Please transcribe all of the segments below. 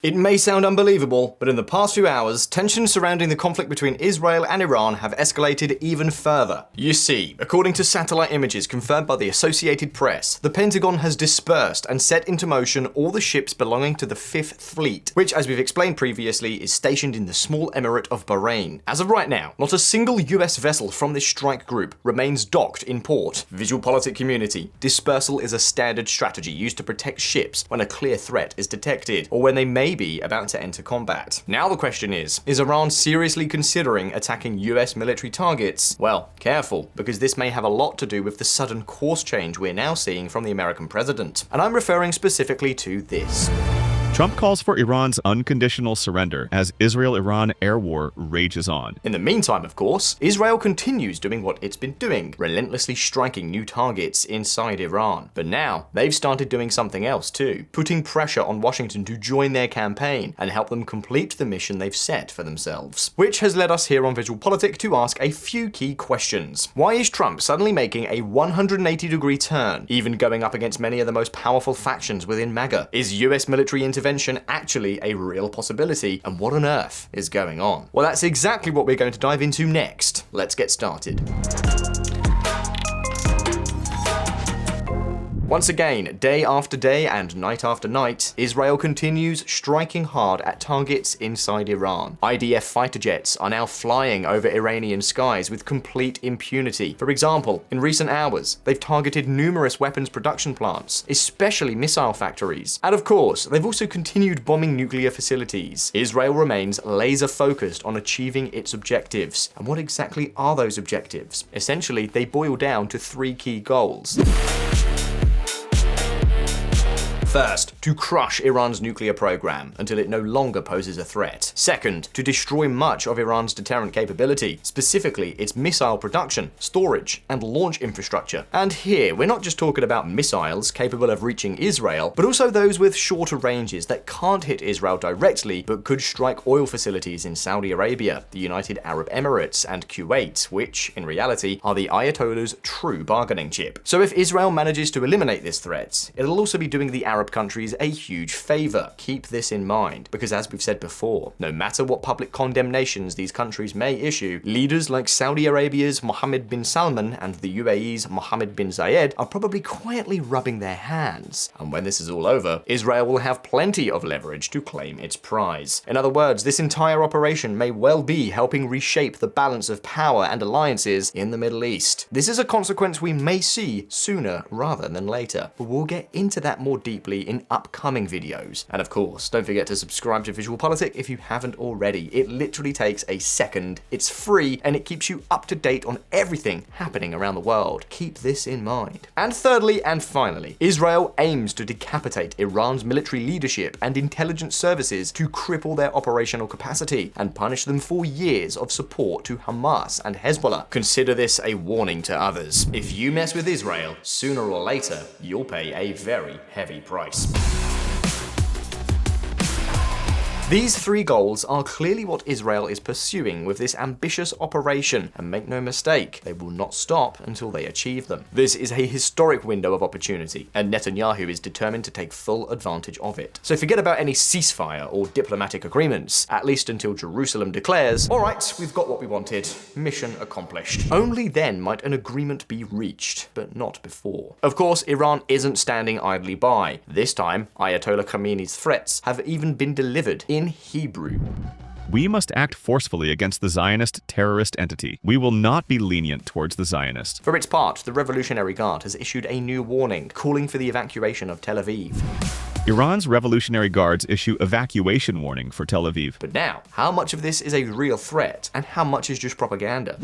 It may sound unbelievable, but in the past few hours, tensions surrounding the conflict between Israel and Iran have escalated even further. You see, according to satellite images confirmed by the Associated Press, the Pentagon has dispersed and set into motion all the ships belonging to the Fifth Fleet, which, as we've explained previously, is stationed in the small emirate of Bahrain. As of right now, not a single US vessel from this strike group remains docked in port. VisualPolitik community, dispersal is a standard strategy used to protect ships when a clear threat is detected, or when they may be about to enter combat. Now the question is Iran seriously considering attacking US military targets? Well, careful, because this may have a lot to do with the sudden course change we're now seeing from the American president. And I'm referring specifically to this. Trump calls for Iran's unconditional surrender as Israel-Iran air war rages on. In the meantime, of course, Israel continues doing what it's been doing, relentlessly striking new targets inside Iran. But now, they've started doing something else too, putting pressure on Washington to join their campaign and help them complete the mission they've set for themselves. Which has led us here on VisualPolitik to ask a few key questions. Why is Trump suddenly making a 180-degree turn, even going up against many of the most powerful factions within MAGA? Is US military intervention actually a real possibility, and what on earth is going on? Well, that's exactly what we're going to dive into next. Let's get started. Once again, day after day and night after night, Israel continues striking hard at targets inside Iran. IDF fighter jets are now flying over Iranian skies with complete impunity. For example, in recent hours, they've targeted numerous weapons production plants, especially missile factories. And of course, they've also continued bombing nuclear facilities. Israel remains laser focused on achieving its objectives. And what exactly are those objectives? Essentially, they boil down to three key goals. First, to crush Iran's nuclear program until it no longer poses a threat. Second, to destroy much of Iran's deterrent capability, specifically its missile production, storage, and launch infrastructure. And here, we're not just talking about missiles capable of reaching Israel, but also those with shorter ranges that can't hit Israel directly, but could strike oil facilities in Saudi Arabia, the United Arab Emirates, and Kuwait, which, in reality, are the Ayatollah's true bargaining chip. So if Israel manages to eliminate this threat, it'll also be doing the Arab countries a huge favor. Keep this in mind, because as we've said before, no matter what public condemnations these countries may issue, leaders like Saudi Arabia's Mohammed bin Salman and the UAE's Mohammed bin Zayed are probably quietly rubbing their hands. And when this is all over, Israel will have plenty of leverage to claim its prize. In other words, this entire operation may well be helping reshape the balance of power and alliances in the Middle East. This is a consequence we may see sooner rather than later, but we'll get into that more deeply in upcoming videos. And of course, don't forget to subscribe to VisualPolitik if you haven't already. It literally takes a second, it's free, and it keeps you up to date on everything happening around the world. Keep this in mind. And thirdly and finally, Israel aims to decapitate Iran's military leadership and intelligence services to cripple their operational capacity and punish them for years of support to Hamas and Hezbollah. Consider this a warning to others. If you mess with Israel, sooner or later, you'll pay a very heavy price. These three goals are clearly what Israel is pursuing with this ambitious operation, and make no mistake, they will not stop until they achieve them. This is a historic window of opportunity, and Netanyahu is determined to take full advantage of it. So forget about any ceasefire or diplomatic agreements, at least until Jerusalem declares, alright, we've got what we wanted, mission accomplished. Only then might an agreement be reached, but not before. Of course, Iran isn't standing idly by. This time, Ayatollah Khamenei's threats have even been delivered in Hebrew. We must act forcefully against the Zionist terrorist entity. We will not be lenient towards the Zionists. For its part, the Revolutionary Guard has issued a new warning, calling for the evacuation of Tel Aviv. Iran's Revolutionary Guards issue evacuation warning for Tel Aviv. But now, how much of this is a real threat, and how much is just propaganda?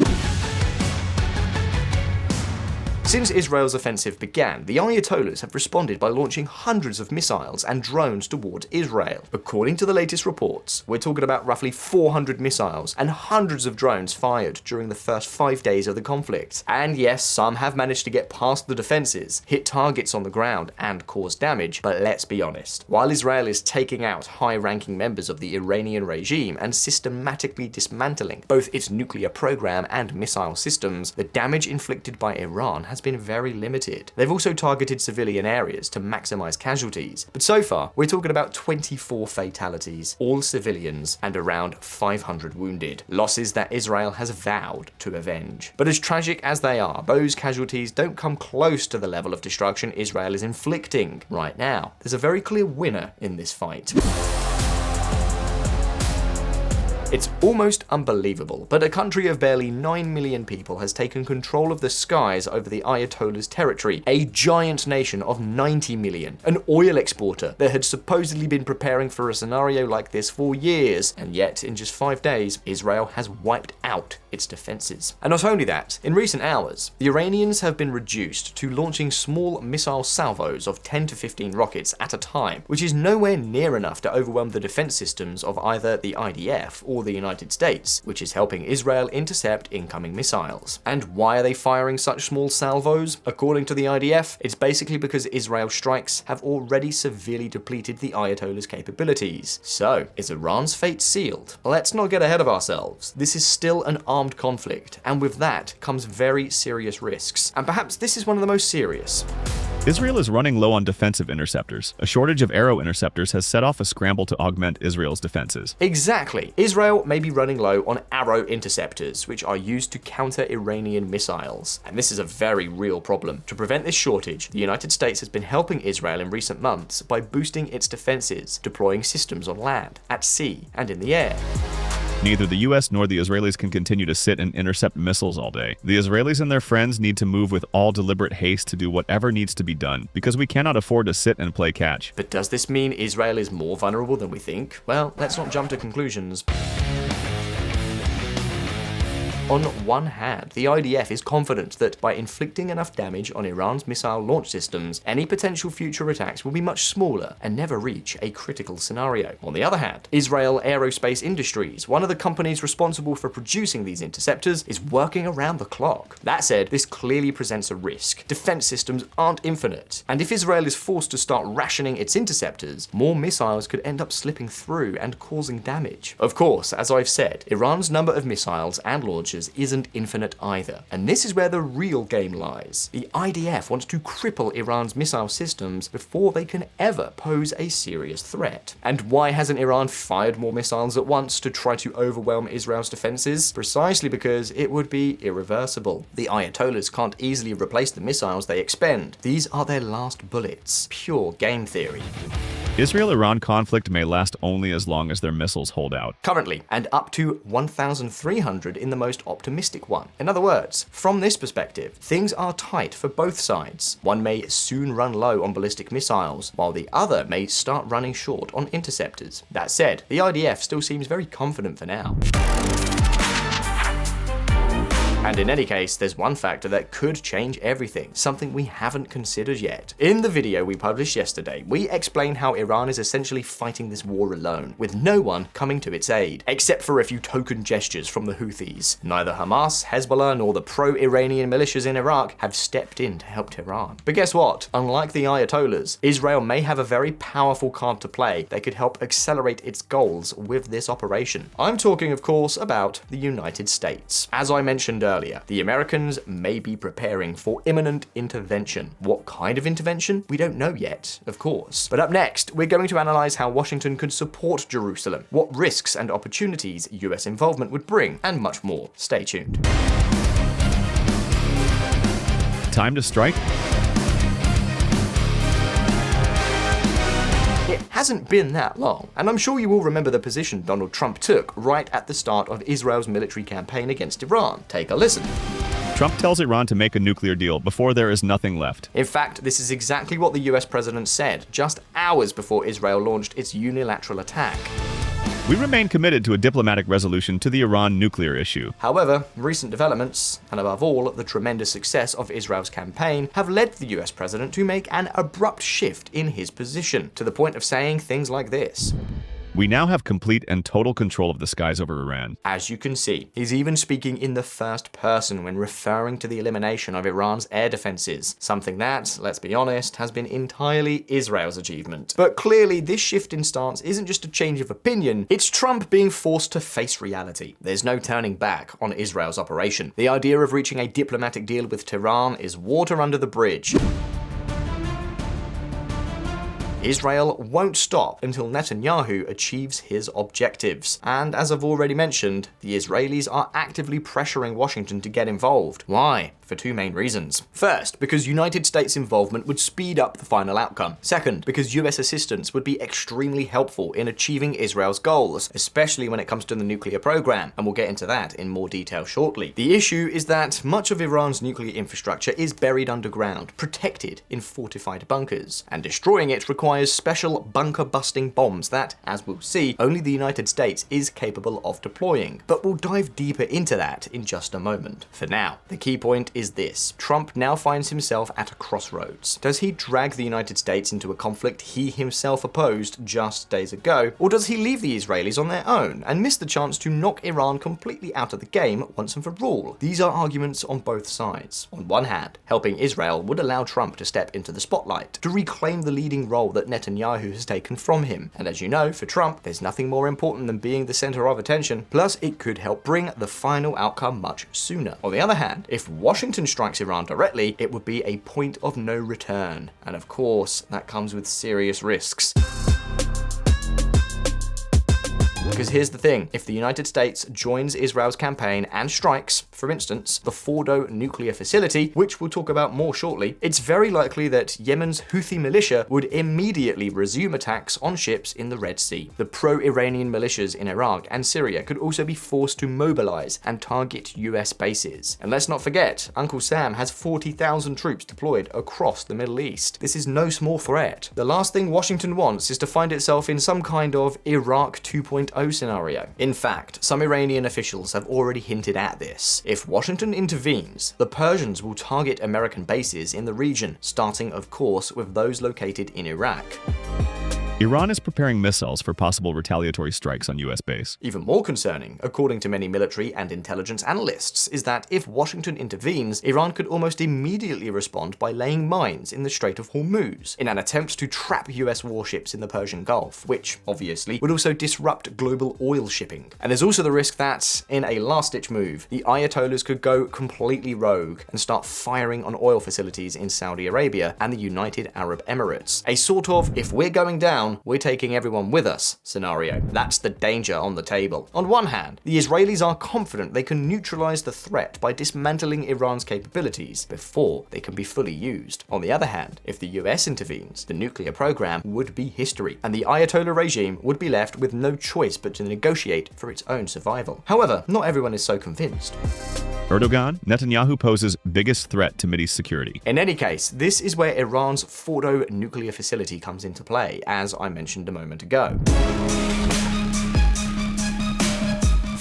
Since Israel's offensive began, the Ayatollahs have responded by launching hundreds of missiles and drones towards Israel. According to the latest reports, we're talking about roughly 400 missiles and hundreds of drones fired during the first 5 days of the conflict. And yes, some have managed to get past the defenses, hit targets on the ground, and cause damage, but let's be honest. While Israel is taking out high-ranking members of the Iranian regime and systematically dismantling both its nuclear program and missile systems, the damage inflicted by Iran has has been very limited. They've also targeted civilian areas to maximize casualties, but so far we're talking about 24 fatalities, all civilians, and around 500 wounded. Losses that Israel has vowed to avenge. But as tragic as they are, those casualties don't come close to the level of destruction Israel is inflicting right now. There's a very clear winner in this fight. It's almost unbelievable, but a country of barely 9 million people has taken control of the skies over the Ayatollah's territory, a giant nation of 90 million, an oil exporter that had supposedly been preparing for a scenario like this for years, and yet in just 5 days, Israel has wiped out its defenses. And not only that, in recent hours, the Iranians have been reduced to launching small missile salvos of 10 to 15 rockets at a time, which is nowhere near enough to overwhelm the defense systems of either the IDF or the United States, which is helping Israel intercept incoming missiles. And why are they firing such small salvos? According to the IDF, it's basically because Israel's strikes have already severely depleted the Ayatollah's capabilities. So, is Iran's fate sealed? Let's not get ahead of ourselves. This is still an armed conflict, and with that comes very serious risks. And perhaps this is one of the most serious. Israel is running low on defensive interceptors. A shortage of arrow interceptors has set off a scramble to augment Israel's defenses. Exactly. Israel may be running low on arrow interceptors, which are used to counter Iranian missiles. And this is a very real problem. To prevent this shortage, the United States has been helping Israel in recent months by boosting its defenses, deploying systems on land, at sea, and in the air. Neither the US nor the Israelis can continue to sit and intercept missiles all day. The Israelis and their friends need to move with all deliberate haste to do whatever needs to be done, because we cannot afford to sit and play catch. But does this mean Israel is more vulnerable than we think? Well, let's not jump to conclusions. On one hand, the IDF is confident that by inflicting enough damage on Iran's missile launch systems, any potential future attacks will be much smaller and never reach a critical scenario. On the other hand, Israel Aerospace Industries, one of the companies responsible for producing these interceptors, is working around the clock. That said, this clearly presents a risk. Defense systems aren't infinite, and if Israel is forced to start rationing its interceptors, more missiles could end up slipping through and causing damage. Of course, as I've said, Iran's number of missiles and launchers isn't infinite either. And this is where the real game lies. The IDF wants to cripple Iran's missile systems before they can ever pose a serious threat. And why hasn't Iran fired more missiles at once to try to overwhelm Israel's defenses? Precisely because it would be irreversible. The Ayatollahs can't easily replace the missiles they expend. These are their last bullets. Pure game theory. Israel-Iran conflict may last only as long as their missiles hold out. Currently, and up to 1,300 in the most optimistic one. In other words, from this perspective, things are tight for both sides. One may soon run low on ballistic missiles, while the other may start running short on interceptors. That said, the IDF still seems very confident for now. And in any case, there's one factor that could change everything, something we haven't considered yet. In the video we published yesterday, we explain how Iran is essentially fighting this war alone, with no one coming to its aid, except for a few token gestures from the Houthis. Neither Hamas, Hezbollah, nor the pro-Iranian militias in Iraq have stepped in to help Tehran. But guess what? Unlike the Ayatollahs, Israel may have a very powerful card to play that could help accelerate its goals with this operation. I'm talking, of course, about the United States. As I mentioned earlier, the Americans may be preparing for imminent intervention. What kind of intervention? We don't know yet, of course. But up next, we're going to analyze how Washington could support Jerusalem, what risks and opportunities US involvement would bring, and much more. Stay tuned. Time to strike? It hasn't been that long, and I'm sure you all remember the position Donald Trump took right at the start of Israel's military campaign against Iran. Take a listen. Trump tells Iran to make a nuclear deal before there is nothing left. In fact, this is exactly what the US president said just hours before Israel launched its unilateral attack. We remain committed to a diplomatic resolution to the Iran nuclear issue. However, recent developments, and above all, the tremendous success of Israel's campaign, have led the US president to make an abrupt shift in his position, to the point of saying things like this. We now have complete and total control of the skies over Iran. As you can see, he's even speaking in the first person when referring to the elimination of Iran's air defenses, something that, let's be honest, has been entirely Israel's achievement. But clearly, this shift in stance isn't just a change of opinion, it's Trump being forced to face reality. There's no turning back on Israel's operation. The idea of reaching a diplomatic deal with Tehran is water under the bridge. Israel won't stop until Netanyahu achieves his objectives. And as I've already mentioned, the Israelis are actively pressuring Washington to get involved. Why? For two main reasons. First, because United States involvement would speed up the final outcome. Second, because US assistance would be extremely helpful in achieving Israel's goals, especially when it comes to the nuclear program, and we'll get into that in more detail shortly. The issue is that much of Iran's nuclear infrastructure is buried underground, protected in fortified bunkers, and destroying it requires special bunker-busting bombs that, as we'll see, only the United States is capable of deploying. But we'll dive deeper into that in just a moment. For now, the key point is this. Trump now finds himself at a crossroads. Does he drag the United States into a conflict he himself opposed just days ago, or does he leave the Israelis on their own and miss the chance to knock Iran completely out of the game once and for all? These are arguments on both sides. On one hand, helping Israel would allow Trump to step into the spotlight, to reclaim the leading role that Netanyahu has taken from him. And as you know, for Trump, there's nothing more important than being the center of attention, plus it could help bring the final outcome much sooner. On the other hand, if Washington strikes Iran directly, it would be a point of no return. And of course, that comes with serious risks. Because here's the thing, if the United States joins Israel's campaign and strikes, for instance, the Fordo nuclear facility, which we'll talk about more shortly, it's very likely that Yemen's Houthi militia would immediately resume attacks on ships in the Red Sea. The pro-Iranian militias in Iraq and Syria could also be forced to mobilize and target US bases. And let's not forget, Uncle Sam has 40,000 troops deployed across the Middle East. This is no small threat. The last thing Washington wants is to find itself in some kind of Iraq 2.0 scenario. In fact, some Iranian officials have already hinted at this. If Washington intervenes, the Persians will target American bases in the region, starting of course with those located in Iraq. Iran is preparing missiles for possible retaliatory strikes on US base. Even more concerning, according to many military and intelligence analysts, is that if Washington intervenes, Iran could almost immediately respond by laying mines in the Strait of Hormuz in an attempt to trap US warships in the Persian Gulf, which obviously would also disrupt global oil shipping. And there's also the risk that, in a last-ditch move, the Ayatollahs could go completely rogue and start firing on oil facilities in Saudi Arabia and the United Arab Emirates. A sort of, if we're going down, we're taking everyone with us scenario. That's the danger on the table. On one hand, the Israelis are confident they can neutralize the threat by dismantling Iran's capabilities before they can be fully used. On the other hand, if the US intervenes, the nuclear program would be history, and the Ayatollah regime would be left with no choice but to negotiate for its own survival. However, not everyone is so convinced. Erdogan, Netanyahu poses biggest threat to Mideast security. In any case, this is where Iran's Fordo nuclear facility comes into play, as I mentioned a moment ago.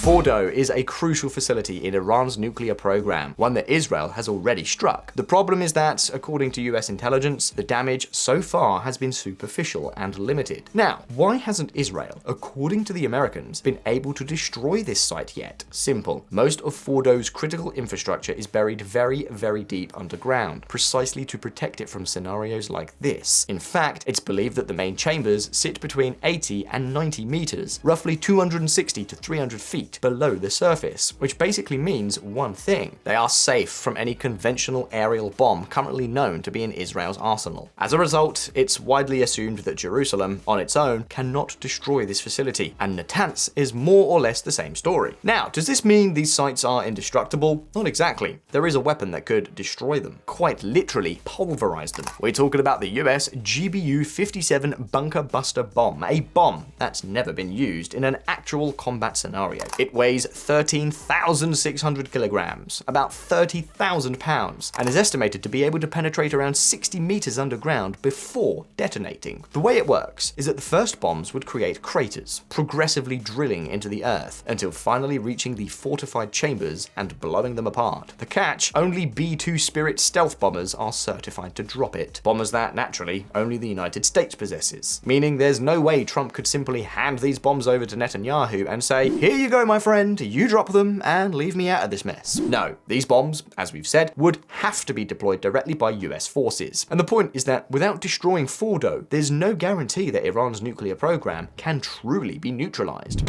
Fordo is a crucial facility in Iran's nuclear program, one that Israel has already struck. The problem is that, according to US intelligence, the damage so far has been superficial and limited. Now, why hasn't Israel, according to the Americans, been able to destroy this site yet? Simple. Most of Fordo's critical infrastructure is buried very, very deep underground, precisely to protect it from scenarios like this. In fact, it's believed that the main chambers sit between 80 and 90 meters, roughly 260 to 300 feet below the surface, which basically means one thing: they are safe from any conventional aerial bomb currently known to be in Israel's arsenal. As a result, it's widely assumed that Jerusalem, on its own, cannot destroy this facility, and Natanz is more or less the same story. Now, does this mean these sites are indestructible? Not exactly. There is a weapon that could destroy them, quite literally pulverize them. We're talking about the US GBU-57 bunker buster bomb, a bomb that's never been used in an actual combat scenario. It weighs 13,600 kilograms, about 30,000 pounds, and is estimated to be able to penetrate around 60 meters underground before detonating. The way it works is that the first bombs would create craters, progressively drilling into the earth until finally reaching the fortified chambers and blowing them apart. The catch: only B-2 Spirit stealth bombers are certified to drop it. Bombers that, naturally, only the United States possesses. Meaning there's no way Trump could simply hand these bombs over to Netanyahu and say, "Here you go, my friend, you drop them and leave me out of this mess." No, these bombs, as we've said, would have to be deployed directly by US forces. And the point is that without destroying Fordo, there's no guarantee that Iran's nuclear program can truly be neutralized.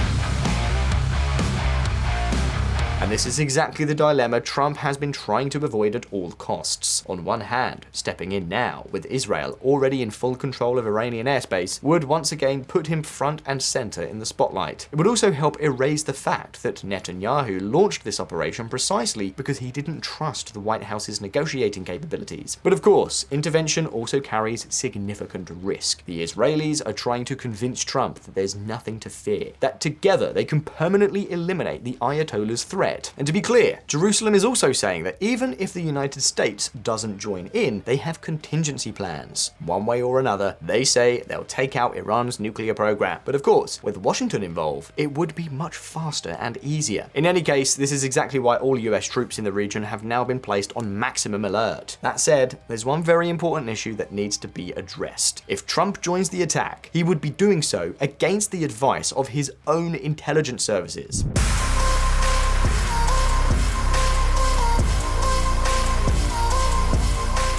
And this is exactly the dilemma Trump has been trying to avoid at all costs. On one hand, stepping in now, with Israel already in full control of Iranian airspace, would once again put him front and center in the spotlight. It would also help erase the fact that Netanyahu launched this operation precisely because he didn't trust the White House's negotiating capabilities. But of course, intervention also carries significant risk. The Israelis are trying to convince Trump that there's nothing to fear, that together they can permanently eliminate the Ayatollah's threat. And to be clear, Jerusalem is also saying that even if the United States doesn't join in, they have contingency plans. One way or another, they say they'll take out Iran's nuclear program. But of course, with Washington involved, it would be much faster and easier. In any case, this is exactly why all US troops in the region have now been placed on maximum alert. That said, there's one very important issue that needs to be addressed. If Trump joins the attack, he would be doing so against the advice of his own intelligence services.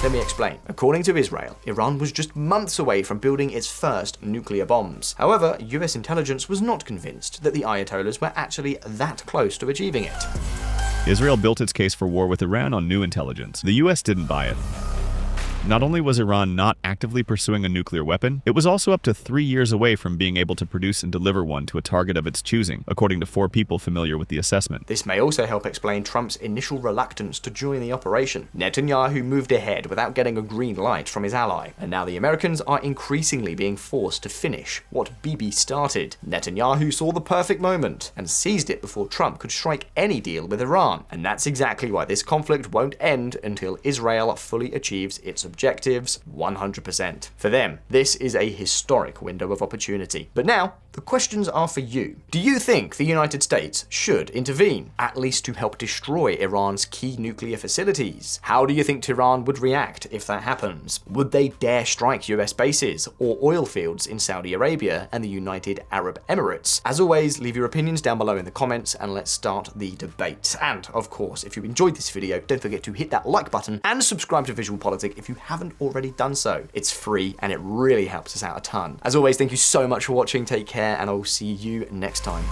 Let me explain. According to Israel, Iran was just months away from building its first nuclear bombs. However, US intelligence was not convinced that the Ayatollahs were actually that close to achieving it. Israel built its case for war with Iran on new intelligence. The US didn't buy it. Not only was Iran not actively pursuing a nuclear weapon, it was also up to 3 years away from being able to produce and deliver one to a target of its choosing, according to 4 people familiar with the assessment. This may also help explain Trump's initial reluctance to join the operation. Netanyahu moved ahead without getting a green light from his ally, and now the Americans are increasingly being forced to finish what Bibi started. Netanyahu saw the perfect moment and seized it before Trump could strike any deal with Iran, and that's exactly why this conflict won't end until Israel fully achieves its objectives 100%. For them, this is a historic window of opportunity. But now, the questions are for you. Do you think the United States should intervene, at least to help destroy Iran's key nuclear facilities? How do you think Tehran would react if that happens? Would they dare strike US bases or oil fields in Saudi Arabia and the United Arab Emirates? As always, leave your opinions down below in the comments and let's start the debate. And of course, if you enjoyed this video, don't forget to hit that like button and subscribe to VisualPolitik if you haven't already done so. It's free and it really helps us out a ton. As always, thank you so much for watching. Take care and I will see you next time.